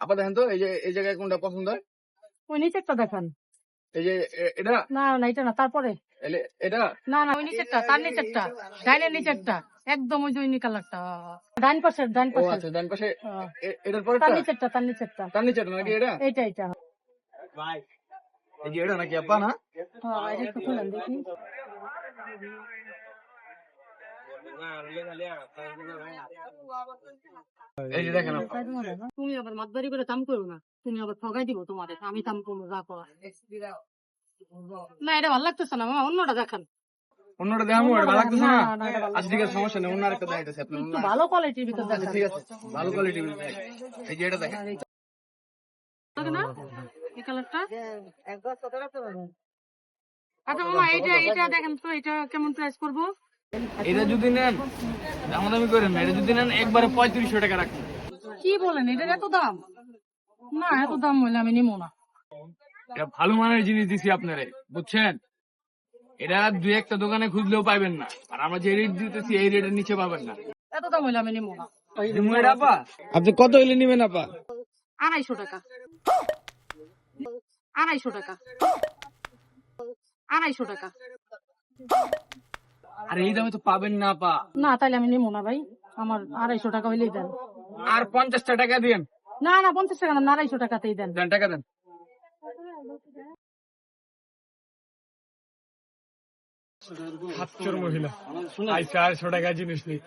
আপা দেখেন তো এই জায়গায় কোনটা পছন্দ হয়? ওই নিচেরটা দেখান। এই যে এটা না না এটা না, তারপরে এটা না না ওই নিচেরটা, তার নিচেরটা, ডাইনের নিচেরটা, একদম ওই যে ওই কালারটা, ডাইন পাশের, ডাইন ও পাশের। আচ্ছা, ডান পাশে হ্যাঁ। এটার পরে তার নিচেরটা, তার নিচেরটা, তার নিচে নাকি এটা? এইটা এইটা। এই যে এটা নাকি আপা না? হ্যাঁ এটা একটু খুলেন দেখি। এই যে দেখেন আপা। তুমি আবার মাতবাড়ি করে দাম করো না, তুমি আবার ঠগাই দিব তোমাদের, আমি দাম করবো যা করা। না এটা ভালো লাগতেছে না মামা, অন্যটা দেখান। অন্যটা দেখাবো, এটা ভালো লাগতেছে না? না, এটা ভালো আচ্ছা ঠিক আছে, সমস্যা নেই, অন্য আরেকটা দেখাইতেছি আপনি। একটু ভালো কোয়ালিটির ভিতর আচ্ছা দেখান। ঠিক আছে, ভালো কোয়ালিটি। এই যে এটা দেখেন। লাগে না এই কালারটা? আচ্ছা মামা এইটা এটা দেখেন তো, এটা কেমন প্রাইস করবো? এটা যদি নেন দামাদামি করেন না, এটা যদি নেন একবারে 3500 টাকা রাখুন। কি বলেন, এটার এত দাম? না এত দাম হইলে আমি নিবো না। এটা ভালো মানের জিনিস দিছি আপনারে, বুঝছেন? এটা দুই একটা দোকানে খুঁজলেও পাবেন না, আর আমরা যে রেট দিতেছি এই রেটের নিচে পাবেন না। এত দাম হইলে আমি নিবো না। আপনি কত হইলে নিবেন আপা? 250 টাকা, 250 টাকা, 250 টাকা। আর এই দামে তো পাবেন না আপা। না তাইলে আমি নিবো না ভাই, আমার 250 টাকা হইলেই দেন। আর 50 টাকা দিন। না না 50 টাকা না, 250 টাকাতেই দেন। দেন, টাকা দেন। সাতচোর মহিলা আইসা 250 টাকা জিনিস নেই।